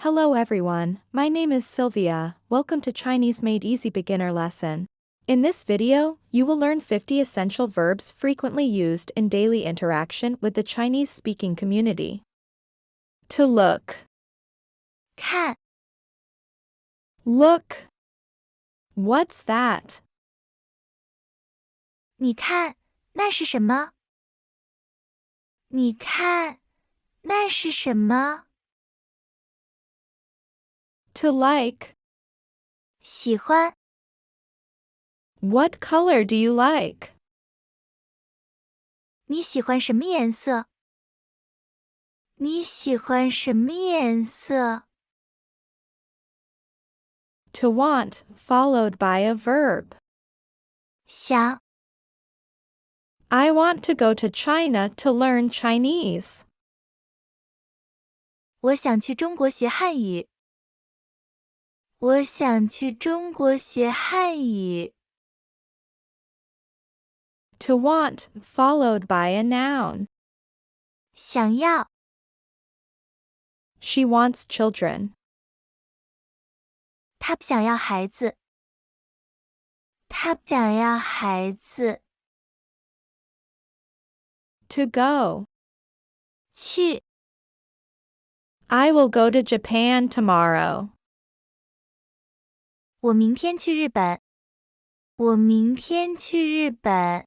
Hello everyone, my name is Sylvia. Welcome to Chinese Made Easy Beginner lesson. In this video, you will learn 50 essential verbs frequently used in daily interaction with the Chinese-speaking community. To look. 看 Look. What's that? 你看，那是什么？你看，那是什么？ To like. 喜欢， What color do you like? 你喜欢什么颜色？你喜欢什么颜色？ To want, followed by a verb. 想， I want to go to China to learn Chinese. 我想去中国学汉语。我想去中国学汉语。 To want, followed by a noun. 想要， She wants children. 他想要孩子。他想要孩子。 To go. 去， I will go to Japan tomorrow. 我明天去日本。我明天去日本。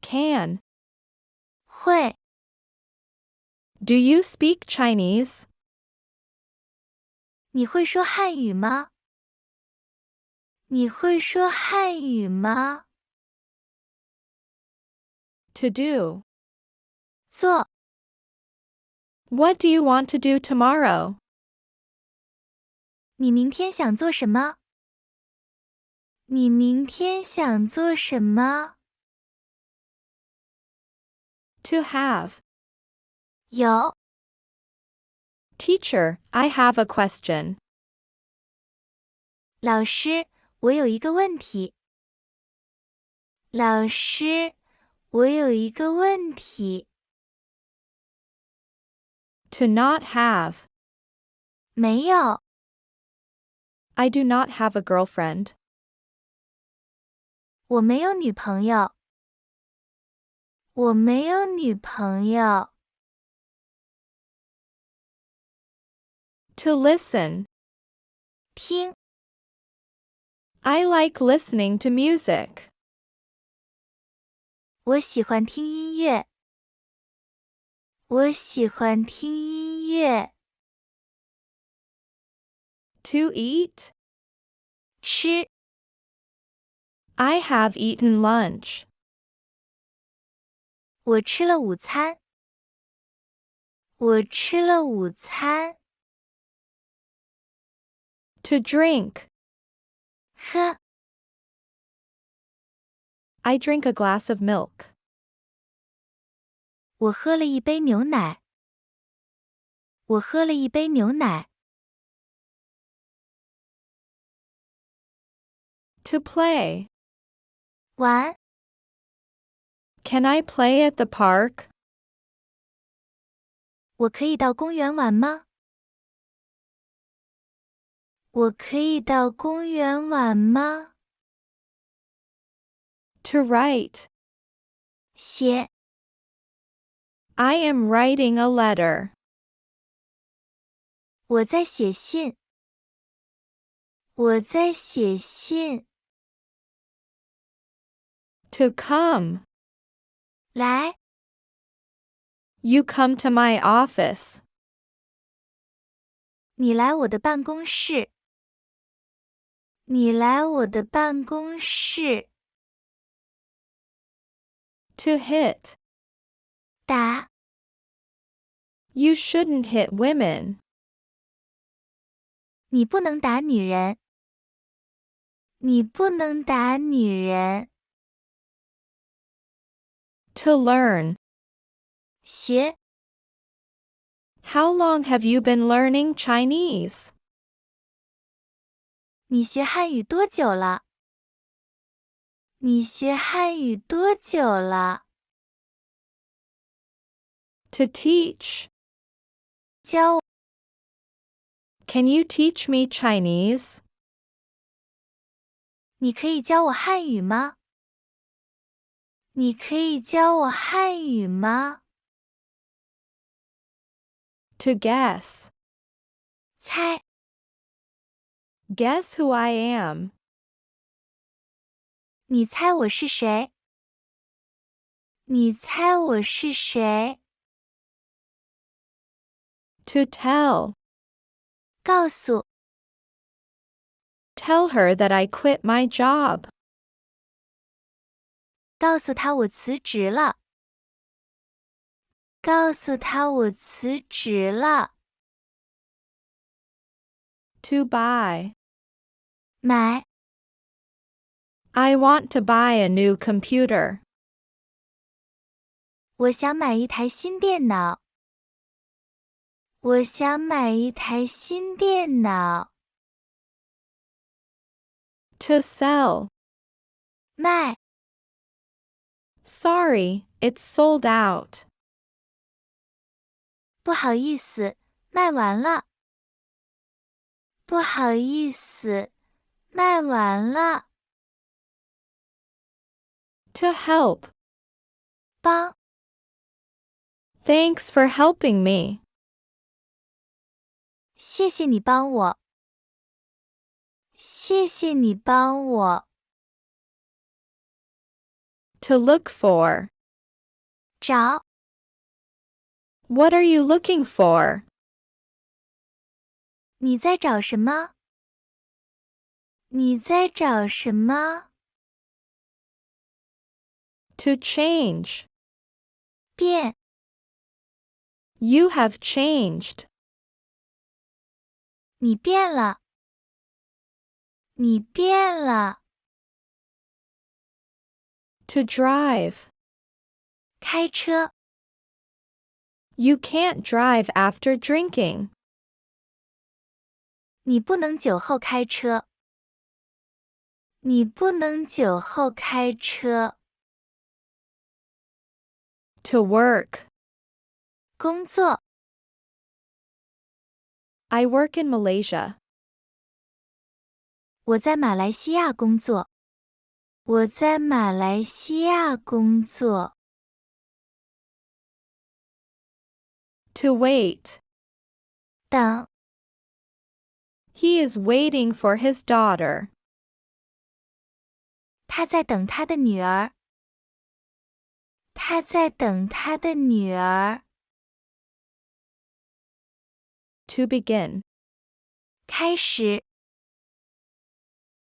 Can. 会， Do you speak Chinese? 你会说汉语吗？你会说汉语吗？ To do. 做， What do you want to do tomorrow? 你明天想做什么？你明天想做什么？ To have. 有， Teacher, I have a question. 老师，我有一个问题。老师，我有一个问题。 To not have. 没有， I do not have a girlfriend. 我没有女朋友。我没有女朋友。 To listen. 听， I like listening to music. 我喜欢听音乐。我喜欢听音乐。 To eat. 吃， I have eaten lunch. 我吃了午餐。我吃了午餐。 To drink. 喝， I drink a glass of milk. 我喝了一杯牛奶。我喝了一杯牛奶。 To play. 玩， Can I play at the park? 我可以到公园玩吗？我可以到公园玩吗？ To write. 写， I am writing a letter. 我在写信。我在写信。 To come. 来， You come to my office. 你来我的办公室。你来我的办公室。 To hit. 打， You shouldn't hit women. 你不能打女人。你不能打女人。 To learn. 学， How long have you been learning Chinese? 你学汉语多久了？你学汉语多久了？ To teach. 教我 Can you teach me Chinese? 你可以教我汉语吗？你可以教我汉语吗？ To guess. 猜， Guess who I am. 你猜我是谁？你猜我是谁？ To tell. 告诉， Tell her that I quit my job. 告诉他我辞职了。告诉他我辞职了。To buy. 买， I want to buy a new computer. 我想买一台新电脑。我想买一台新电脑。To sell. 卖， Sorry, it's sold out. 不好意思，卖完了。不好意思，卖完了。To help. 帮， Thanks for helping me. 谢谢你帮我。谢谢你帮我。To look for. 找， What are you looking for? 你在找什么？你在找什么？ To change. 变， You have changed. 你变了。你变了。To drive. 开车， You can't drive after drinking. 你不能酒后开车。你不能酒后开车。To work. 工作， I work in Malaysia. 我在马来西亚工作。我在马来西亚工作。To wait. 等， He is waiting for his daughter. 他在等他的女儿。他在等他的女儿。To begin. 开始，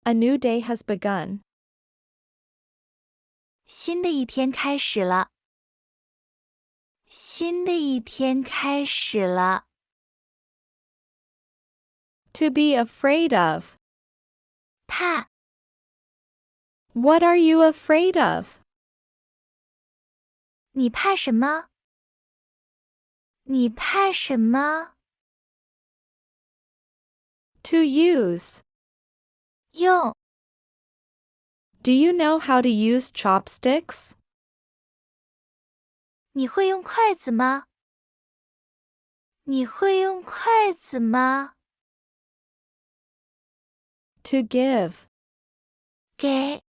A new day has begun. 新的一天开始了。新的一天开始了。To be afraid of. 怕， What are you afraid of? 你怕什么？你怕什么？ To use. 用， Do you know how to use chopsticks? 你会用筷子吗？你会用筷子吗？ To give. 给，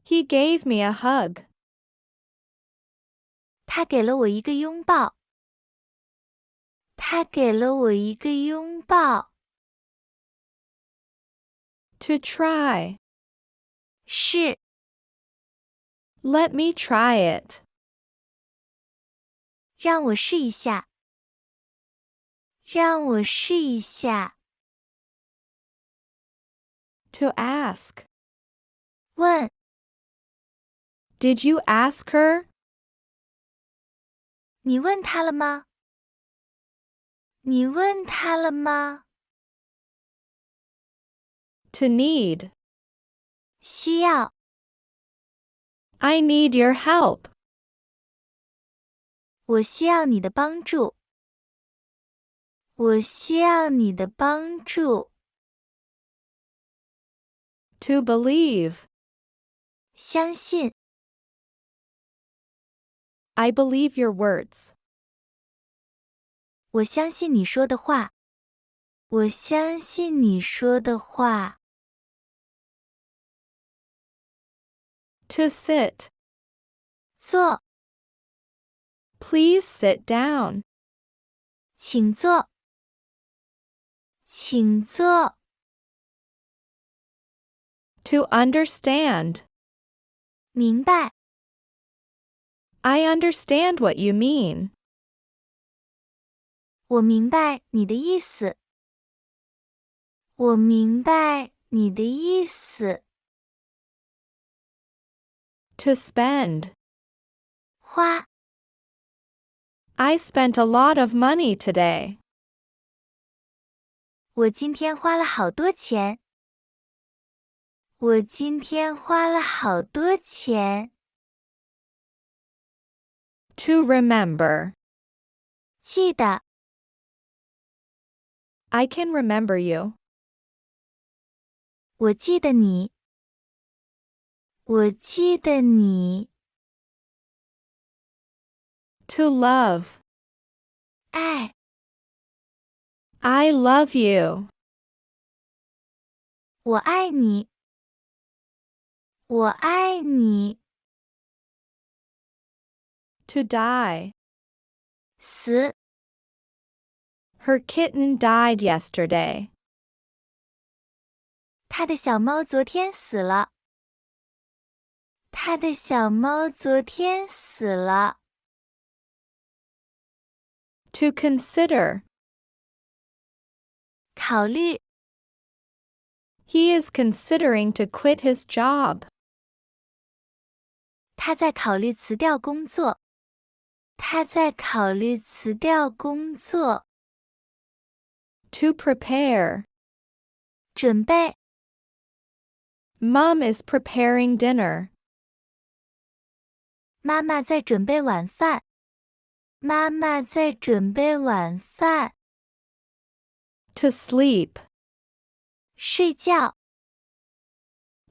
He gave me a hug. 他给了我一个拥抱。他给了我一个拥抱。To try. 是， Let me try it. 让我试一下。让我试一下。To ask. 问， Did you ask her? 你问他了吗？你问他了吗？ To need. 需要， I need your help. 我需要你的帮助。我需要你的帮助。To believe. 相信， I believe your words. 我相信你说的话。我相信你说的话。To sit. 坐， Please sit down. 请坐。请坐。To understand. 明白。I understand what you mean. 我明白你的意思。我明白你的意思。To spend. 花， I spent a lot of money today. 我今天花了好多钱。我今天花了好多钱。To remember. 记得， I can remember you. 我记得你。我记得你。To love. 爱， I love you. 我爱你。我爱你。To die. 死， Her kitten died yesterday. 他的小猫昨天死了。他的小猫昨天死了。To consider. 考虑， He is considering to quit his job. 他在考虑辞掉工作。他在考虑辞掉工作。To prepare. 准备， Mom is preparing dinner. 妈妈在准备晚饭。妈妈在准备晚饭。To sleep. 睡觉，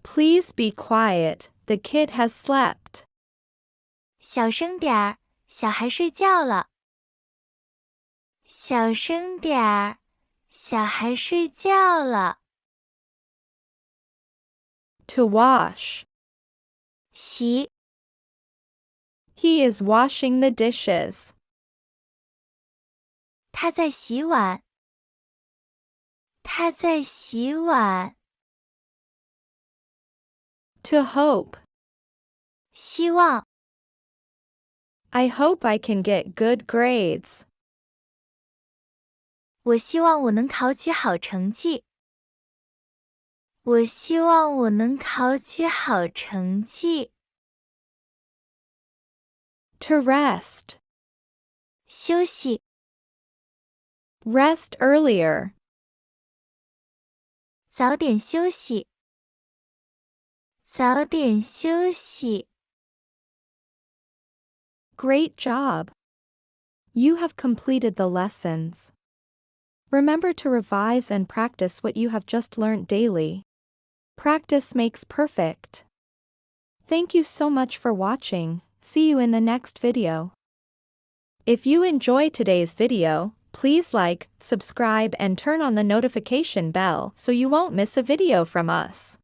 Please be quiet, the kid has slept. 小声点儿，小孩睡觉了。小声点儿，小孩睡觉了。To wash. 洗， He is washing the dishes. 他在洗碗。他在洗碗。To hope. 希望， I hope I can get good grades. 我希望我能考取好成绩。我希望我能考取好成绩。To rest. 休息， Rest earlier. 早点休息。早点休息。Great job! You have completed the lessons. Remember to revise and practice what you have just learned daily. Practice makes perfect. Thank you so much for watching. See you in the next video. If you enjoyed today's video, please like, subscribe and turn on the notification bell so you won't miss a video from us.